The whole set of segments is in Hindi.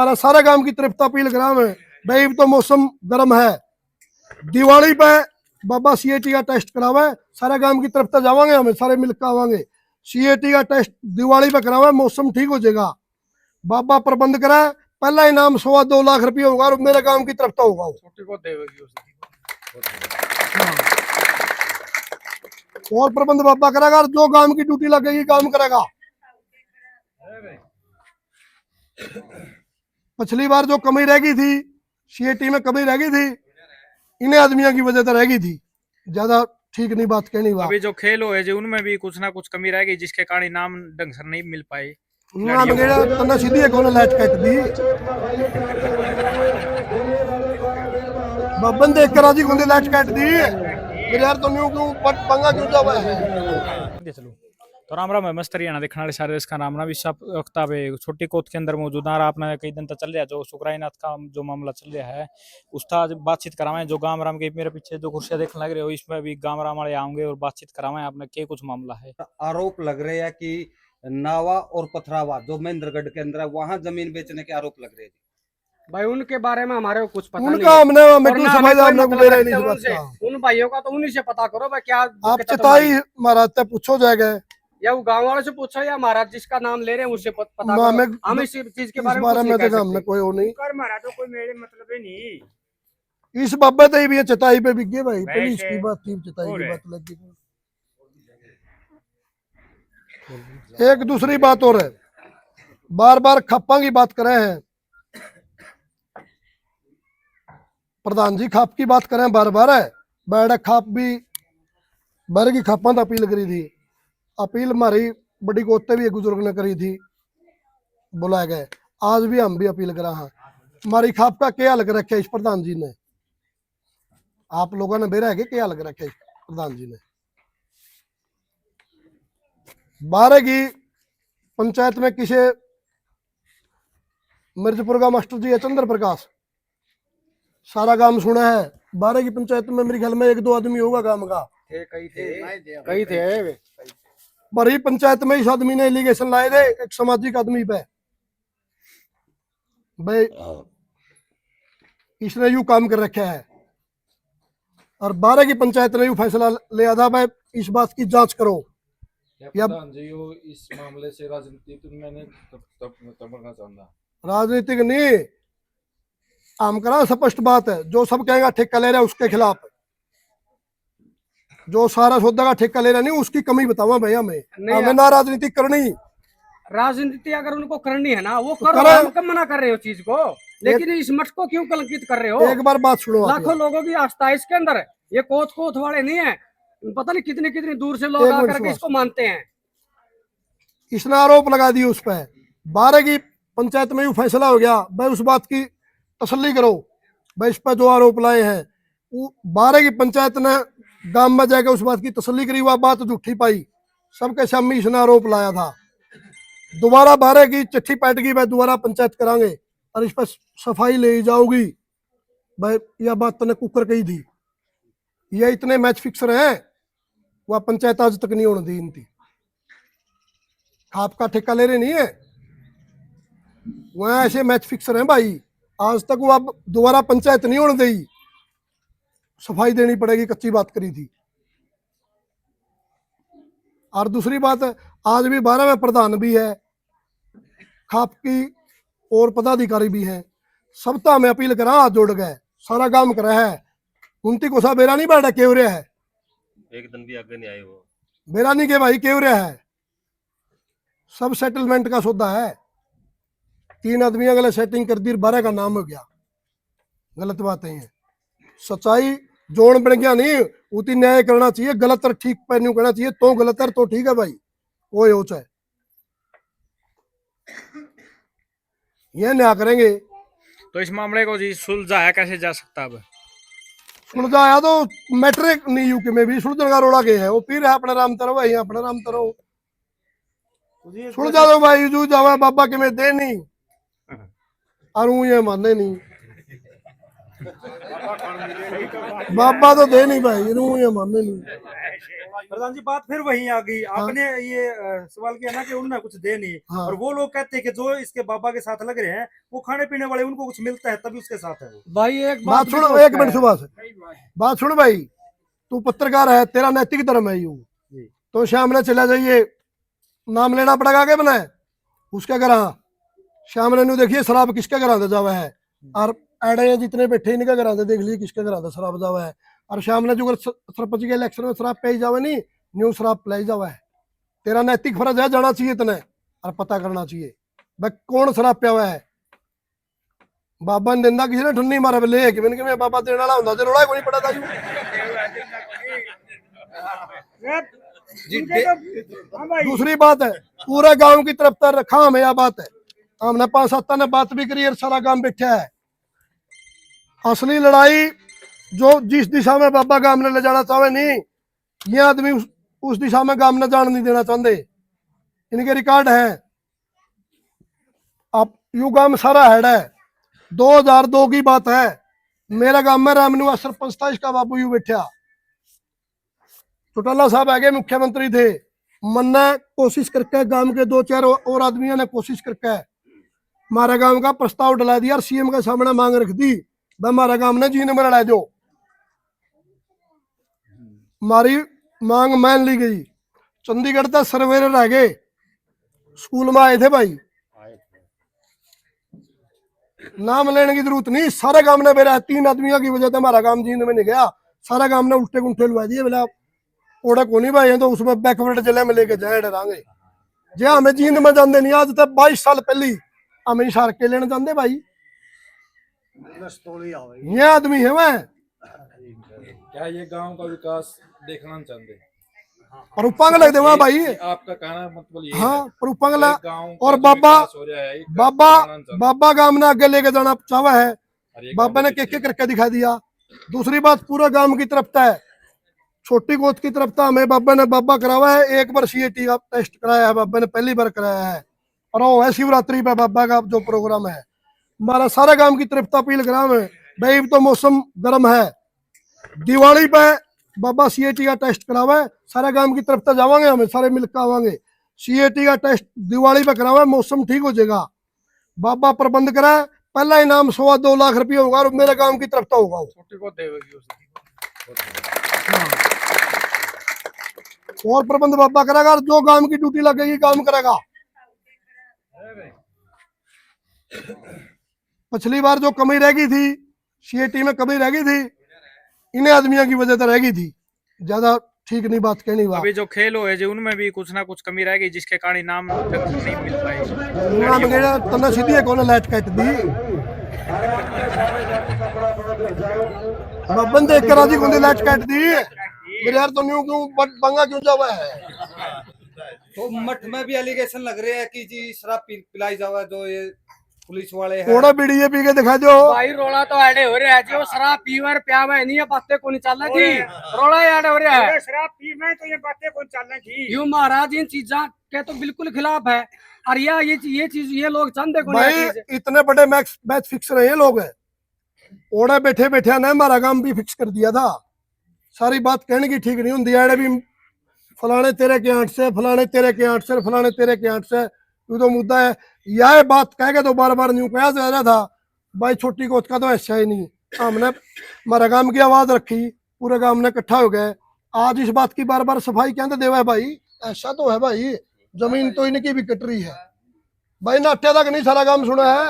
हमारा सारे गांव की तरफ अपील करा है भाई, तो मौसम गर्म है, दिवाली पे बाबा सीएटी का टेस्ट करावे, सारे गांव की तरफ तो जावांगे, हमें सारे मिलकर आवांगे। सीएटी का टेस्ट दिवाली पे करावे, मौसम ठीक हो जाएगा। बाबा प्रबंध करा, पहला इनाम 2.25 लाख रुपये होगा और मेरे गांव की तरफ तो होगा। और प्रबंध बाबा करेगा, जो गांव की ड्यूटी लगेगी काम करेगा। पिछली बार जो कमी रह गई थी, सीएटी में कमी रह गई थी, इन्हें आदमियों की वजह से रह गई थी, ज्यादा ठीक नहीं बात कहनी। अभी जो खेल हुए जो उनमें भी कुछ ना कुछ कमी रह गई, जिसके कारण इनाम ढंग से नहीं मिल पाए। तना सीधी कौन लाइट काट दी बब्बन देख कर राजी कौन लाइट काट दी मेरे यार, तो न्यू क्यों पंगा क्यों जावा है। चलो तो राम राम है मस्तरियाना देखने वाले सारे इसका नाम ना विश्व किताब छोटी कोत के अंदर मौजूद है। आपने कई दिन तक चल रहा जो सुकराईनाथ का जो मामला चल रहा है उसका बातचीत करावे। जो गांव राम के मेरे पीछे जो कुर्सियां देखने लग रहे हो, इसमें भी गांव राम वाले आएंगे और बातचीत करावे। आपने क्या कुछ मामला है? आरोप लग रहे हैं कि नावा और पथरावा जो महेंद्रगढ़ के अंदर है वहां जमीन बेचने के आरोप लग रहे हैं। भाई उनके बारे में हमारे को कुछ पता उनका नहीं, हमने उन भाइयों का तो उन्हीं से पता करो भाई क्या आप चताई महाराज से पूछो जाएगा, या वो गांव वालों से पूछो या महाराज जिसका नाम ले रहे हैं उससे पता करो। हम इस चीज के बारे में हमने कोई वो नहीं कर महाराज, तो कोई मेरे मतलब ही नहीं। इस बाबा तो भी चताई पे बिक गए भाई, पहले इसकी बात थी, चताई की बात लगी। एक दूसरी बात और है, बार बार खापा की बात कर रहे हैं प्रधान जी, खाप की बात करें बार बार है। बैठ खाप भी बार की खापा तो अपील करी थी, अपील हमारी बड़ी कोते भी एक बुजुर्ग ने करी थी, बुलाए गए। आज भी हम भी अपील करा हाँ, हमारी खाप का क्या हल कर रखे इस प्रधान जी ने, आप लोगों ने बेरा है क्या हल कर रखे प्रधान जी ने। 12 की पंचायत में किसे मिर्जपुर का मास्टर जी है चंद्र प्रकाश, सारा गांव सुना है। 12 की पंचायत में मेरे ख्याल में 1-2 आदमी होगा गांव का, कई थे बड़ी पंचायत में इस आदमी ने एलिगेशन लाए थे एक सामाजिक आदमी पे, भाई इसने यू काम कर रखा है। और 12 की पंचायत ने यू फैसला लिया था भाई इस बात की जांच करो। या इस मामले से राजनीति मैंने राजनीतिक नहीं, हम करा स्पष्ट बात है, जो सब कहेगा ठेका ले रहा है उसके खिलाफ, जो सारा सौदा का ठेका ले रहा नहीं उसकी कमी बतावा भैया, हमें ना राजनीति करनी। राजनीति अगर उनको करनी है ना वो करो, हम कब मना कर रहे हो चीज को, लेकिन इस मठ को क्यों कलंकित कर रहे हो? एक बार बात सुनो, लाखों लोगों की आस्था है इसके अंदर, ये कोत कोत वाले नहीं है, पता नहीं कितनी कितनी दूर से लोग आकर के इसको मानते हैं। इसने आरोप लगा दिए उस पर, 12 की पंचायत में यू फैसला हो गया भाई उस बात की तसल्ली करो भाई, इस पर जो आरोप लाए हैं 12 की पंचायत ने गांव में जाकर उस बात की तसल्ली करी, वह बात झूठी पाई, सबके सामने इसने आरोप लाया था। दोबारा 12 की चिट्ठी पैट गई भाई, दोबारा पंचायत करांगे और इस पर सफाई ले जाओगी भाई, यह बात तूने कुकर कही थी। ये इतने मैच फिक्सर हैं, वह पंचायत आज तक नहीं होने दी इनकी, आपका ठेका ले रहे नहीं है, वह ऐसे मैच फिक्सर हैं भाई, आज तक वो अब दोबारा पंचायत नहीं होने दी, सफाई देनी पड़ेगी, कच्ची बात करी थी। और दूसरी बात, आज भी 12 में प्रधान भी है, खाप की और पदाधिकारी भी हैं, सबता में अपील करा, हाथ जोड़ गए, सारा काम करा है, उनती को सा बेरा नहीं बैठा केवरे है, एक दिन भी आगे नहीं आए वो, बेरा नहीं के भाई केवरे है, सब सेटलमेंट का सौदा है। 3 आदमी अगले सेटिंग कर दी, 12 का नाम हो गया, गलत बातें हैं। सच्चाई जोड़ बन गया नहीं, उतनी न्याय करना चाहिए, गलत और ठीक पर नहीं करना चाहिए, तो गलत है तो ठीक है भाई, वो हो चाहे ये न्याय करेंगे। तो इस मामले को जी सुलझाया कैसे जा सकता? अब सुलझाया तो मैट्रिक नहीं यूके में भी सुलझन का रोड़ा गए है, वो पी रहा अपना राम तरो भाई, अपना राम तरो सुलझा दो भाई, जू जावा बाबा के में दे नहीं और ये माने नहीं, बाबा तो दे नहीं भाई, ये माने नहीं। प्रधान जी बात फिर वहीं आ गई। हाँ। आपने ये सवाल किया ना कि उन्हें कुछ दे नहीं, हाँ। और वो लोग कहते हैं कि जो इसके बाबा के साथ लग रहे हैं वो खाने पीने वाले, उनको कुछ मिलता है तभी उसके साथ है वो। भाई एक बात भी सुनो, तो एक उसका मिनट है। सुभाष, बात सुन भाई, तू पत्रकार है, तेरा नैतिक धर्म है यूं, तो शाम ने चला जाइए, नाम लेना पड़ेगा के बनाए उसके घर। शाम ने देखिए शराब किसके घर आते जावा है, और एडे जितने बैठे इनके घर आते देख लिए किसके घर आते शराब जावा है। और शाम ने जो सरपंच के इलेक्शन में शराब पे जावे नहीं, न्यू शराब पिलाई जावा है। तेरा नैतिक फर्ज है, जाना चाहिए इतने और पता करना चाहिए भाई कौन शराब पिया हुआ है। बाबा ने देना किसी ने ठुन्नी मारा ले कि मैंने बाबा देने वाला होता रोड़ा कोई नहीं पड़ा था दूसरी बात है, पूरे गांव की तरफ तर रखा हमें यह बात है, हमने 5-7 ने बात भी करी और सारा गांव बैठा है। असली लड़ाई जो जिस दिशा में बाबा गांव ने ले जाना चाहे नहीं, ये आदमी उस दिशा में गांव ने जान नहीं देना चाहते, इनके रिकॉर्ड है। अब यू गांव सारा हेड है, 2002 की बात है, मेरा गांव में रामनुआ सरपंच था, इसका बाबू यू बैठा, चौटाला साहब आगे मुख्यमंत्री थे, मन ने कोशिश करके गांव के 2-4 और आदमियों ने कोशिश करके हमारे गांव का प्रस्ताव डला दिया और सीएम के सामने मांग रख दी, भाई हमारा गांव ने जीने में लड़ा दो। हमारी मांग मान ली गई, चंडीगढ़ तक सर्वेयर रह गए, स्कूल में आए थे भाई, नाम लेने की जरूरत नहीं, सारे गांव ने मेरा 3 आदमियों की वजह से हमारा गांव जीने में नहीं गया, सारा गांव ने उल्टे गुंठे लुआ दिए, बोला ओड़ा को नहीं भाई तो उसमें बैकवर्ड जिले में लेके जाए डरांगे जे हमें जींद में जाते नहीं, आज तक 22 साल पहले हमें इशार के लेने जाते भाई, ये आदमी है मैं। क्या ये गांव का विकास देखना चाहते हैं? पर उपांग लग दे वहां भाई, आपका कहना मतलब ये हाँ पर उपांग है, ला गांव और का जो बाबा विकास हो रहा है, ये बाबा कराना चाहते हैं। बाबा गांव ने आगे लेके जाना चाहा है, और ये बाबा गांव ने के के करके दिखा दिया। दूसरी बात पूरा गांव की तरफ है, छोटी गोद की तरफ था, हमें बाबा ने बाबा करावा है, 1 बार सीएटी का टेस्ट कराया है बाबा ने, पहली बार कराया है, और वो है शिवरात्रि पे बाबा का जो प्रोग्राम है, हमारा सारा गांव की तरफ अपील करा है भाई, तो मौसम गर्म है, दिवाली पे बाबा सीएटी का टेस्ट करावा है, सारा गांव की तरफ जावांगे, हमें सारे मिलकर आवांगे, सीएटी का टेस्ट दिवाली पे करावा है, मौसम ठीक हो जाएगा, बाबा प्रबंध करा, पहला इनाम 2.25 लाख रुपये होगा और मेरे गांव की तरफ होगा वो। और प्रबंध बाबा करेगा, और जो गांव की ड्यूटी लगेगी काम करेगा। पिछली बार जो कमी रह गई थी, सीएटी में कमी रह गई थी, इन्हें आदमियों की वजह से रह गई थी, ज्यादा ठीक नहीं बात कहनी बात। अभी जो खेल हुए जो उनमें भी कुछ ना कुछ कमी रह गई, जिसके कारण इनाम नहीं मिल पाए। नाम गेड़ा तना सीधी है, कौन लाइट काट दी बब्बन देख कर राजी कौन लाइट काट दी मेरे यार, तो न्यू क्यों बंगा क्यों जावा है। तो मठ में भी एलिगेशन लग रहे हैं कि जी शराब पिलाई जावा, जो ये पुलिस वाले हैं। थोड़ा बीड़ीए पी के दिखा दो भाई रोला तो ऐडे हो रहा है जी, वो शराब पीवर प्यावा है नहीं, ये बातें को नहीं चलना जी, रोला ऐड हो रहा है, शराब पी में तो ये बातें कौन चलना थी। यूं महाराज इन चीजा के तो बिल्कुल खिलाफ है, और ये चीज ये लोग चाहते को भाई, नहीं। इतने बड़े मैच फिक्स रहे लोग हैं, ओड़ा बैठे बैठे ने हमारा काम भी फिक्स कर दिया था, सारी बात कहने की ठीक नहीं होती है, भी फलाने तेरे के आंट से, फलाने तेरे के आंट से, फलाने तेरे के आंट से, ये तो मुद्दा है। यह बात कह के तो बार बार न्यू कहा जा रहा था भाई, छोटी कोत का तो ऐसा ही नहीं, हमने हमारा गांव की आवाज रखी, पूरे गांव ने इकट्ठा हो गए, आज इस बात की बार बार सफाई कहते देवा है भाई, ऐसा तो है भाई, जमीन तो इनकी भी कट रही है भाई, नाट्या तक नहीं सारा काम सुना है,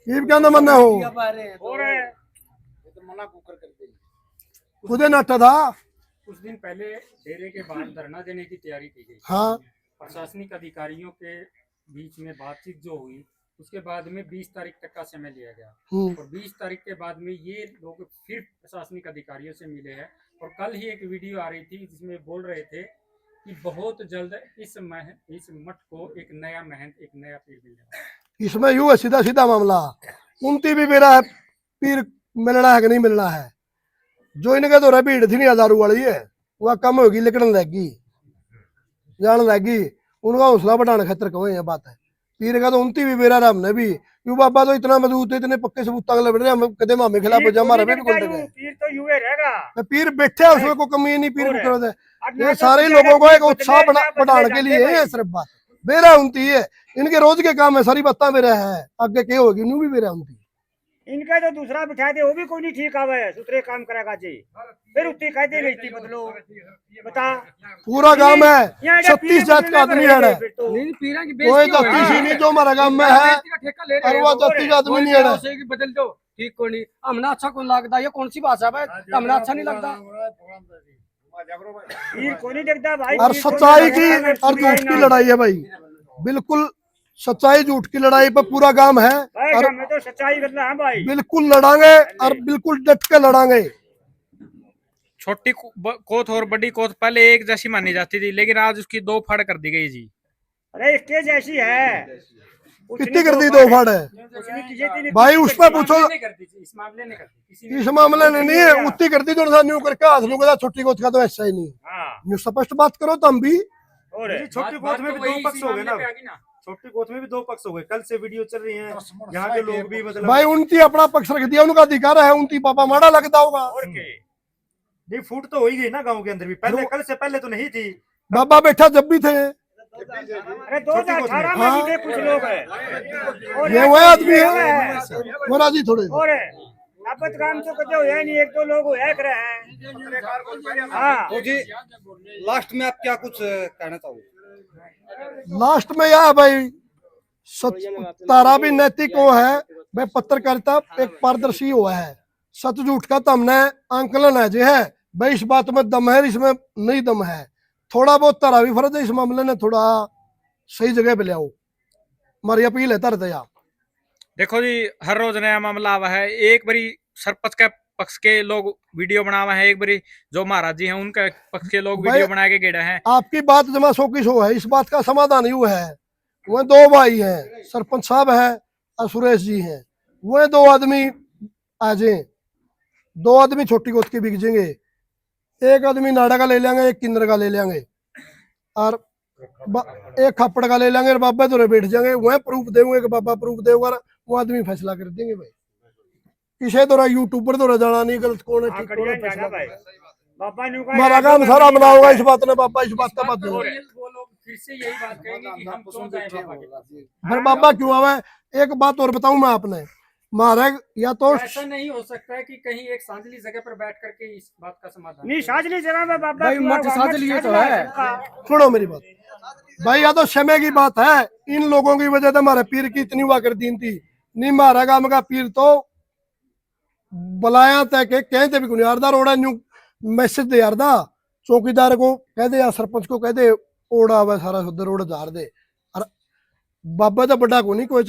ये कहना मन हो खुदे नाट्या था। कुछ दिन पहले डेरे के बाहर धरना देने की तैयारी की गई, हाँ प्रशासनिक अधिकारियों के बीच में बातचीत जो हुई, उसके बाद में 20 तारीख तक का समय लिया गया, और 20 तारीख के बाद में ये लोग फिर प्रशासनिक अधिकारियों से मिले हैं, और कल ही एक वीडियो आ रही थी जिसमें बोल रहे थे कि बहुत जल्द इस मठ को एक नया महंत, एक नया पीर मिलेगा। इसमें यूं है सीधा सीधा मामला, उनती भी मेरा है, पीर मिलना है कि नहीं मिलना है, जो इनके तो भीड़ थी नहीं दारू वाली है, वह कम होगी लिकड़न लगी, जान लगी, उनका हौसला बढ़ाने खातर कहो ये बात है, पीर का तो उनती भी बेरा रहा हमने भी, क्यों बाबा तो इतना मजबूत है, इतने पक्के सबूत लग रहे, हम कदे मामे खिलाफ पीर हमारा को भी नहीं कोई देखता यूं, पीर तो यूं ही रहेगा। तो पीर बैठे है, उसमें कोई कमी नहीं, पीर और को है। करो दे। और ये ना सारे तो लोगों को एक बदले उत्साह ना बदले बढ़ाने के जाते लिए है भाई। सिर्फ बात। बेरा उनती है, इनके रोज के काम है, सारी बातें मेरा है, आगे क्या होगी नू भी बेरा उनती। इनका जो दूसरा बिठा दे वो भी कोई नहीं ठीक आवे, दूसरे काम करेगा जी, फिर उतनी कह देंगे इतनी बदलो, बता। पूरा गांव है, यहाँ 36 जात का आदमी है, फिर तो नहीं पीरा की कोई बेइज्जती हो जाति रही सी है। नहीं जो हमारा गांव में है, बेइज्जती का ठेका ले रहे और हैं वो वो। जाति का आदमी कोई नहीं भी है। आओ कि बदल दो, ठीक को नहीं, हमने अच्छा कौन लगता, ये कौन सी भाषा है, हमने अच्छा नहीं लगता। पीर को नहीं देखता भाई। और पीर को सच्चाई नहीं की देखता, और झूठ की लड़ाई है भाई, बिल्कुल सच्चाई झूठ की लड़ाई पर पूरा गांव है, भाई और हमें तो सच्चाई करना है भाई। बिल्कुल लड़ांगे और बिल्कुल डट के लड़ांगे। छोटी कोत और बड़ी कोत पहले एक जैसी मानी जाती थी, लेकिन आज उसकी 2 फाड़ कर दी गई जी। अरे इसके जैसी है, कितनी कर दी 2 फाड़ है उसने किसी की भाई, उस पर पूछो। नहीं करती थी, इस मामले में करती किसी ने इस मामले में नहीं है, उतनी कर दी जो न्यू करके हाथ न्यू करता, छोटी कोत का तो ऐसा ही नहीं। हाँ न्यू स्पष्ट बात करो तुम भी। और है। छोटी बात गोद में तो भी वही 2 इसी पक्ष हो गए मामले ना, पे आ गई ना। छोटी गोद में भी 2 पक्ष हो गए, कल से वीडियो चल रही है, यहाँ के लोग भी मतलब भाई उनकी अपना पक्ष रख दिया, उनका अधिकार है, उनकी पापा माड़ा लगता होगा। और के नहीं फूट तो हो ही गई ना गांव के अंदर भी, पहले कल से पहले तो नहीं थी। बाबा बैठा जब भी थे, अरे 2018 में भी थे कुछ लोग है, और ये वह आदमी है, वो राजी थोड़े। और है अब काम तो कदे होया नहीं, 1-2 लोग होया कर रहे हैं। हाँ तो जी लास्ट में आप क्या कुछ कहना चाहोगे? लास्ट में यह है भाई, सच तारा भी नैतिक हो है भाई, पत्रकारिता एक पारदर्शी हुआ है, सच झूठ का तो हमने आंकलन है जो है भाई, इस बात में दम है, इसमें नहीं दम है, थोड़ा बहुत तारा भी फर्ज है, इस मामले ने थोड़ा सही जगह पे ले आओ, हमारी अपील है तर दया। देखो जी, हर रोज नया मामला आवा है, एक बारी सरपंच के पक्ष के लोग वीडियो बनावा है, एक बारी जो महाराज जी हैं उनके पक्ष के लोग वीडियो बना के गेड़ा है। आपकी बात जमा 100 की 100 है, इस बात का समाधान यूं है, वह 2 भाई हैं, सरपंच साहब है और सुरेश जी हैं, वह 2 आदमी आ जाए, 2 आदमी छोटी गोद के बिक जाएंगे, एक आदमी नाड़ा का ले लेंगे, एक किन्नर का ले लेंगे, और एक खापड़ का ले लेंगे, और बाबा तो बैठ जाएंगे, वह प्रूफ देंगे कि बाबा प्रूफ देगा, वो आदमी फैसला कर देंगे भाई। किसे दौरा यूट्यूबर दौरा जाना नहीं, गलत कौन है ठीक कौन है, फैसला भाई बाबा ने हमारा काम सारा बना होगा इस बात ने, बाबा इस बात का बात वो नहीं। लोग फिर से यही बात कहेंगे कि हम क्यों जाएं बाबा के पास। फिर बाबा क्यों आवे। एक बात और बताऊं मैं आपने, महाराज या तो ऐसा नहीं हो सकता है कि कहीं एक सांझली जगह पर बैठ करके इस बात का समाधान नहीं साजली जगह में बाबा भाई मठ साझ लिए तो है। सुनो मेरी बात भाई, या तो समय की बात है, इन लोगों की वजह से हमारे पीर की इतनी हुआ कर दी थी, नहीं हमारा काम का पीर तो बुलाया तय के कहते भी कुछ यारदा रोड़ा न्यू मैसेज दे यारदा, चौकीदार को कह दे या सरपंच को कह दे, ओड़ा हुआ सारा सुधर रोड झाड़ दे, और बाबा तो बड़ा को नहीं कोई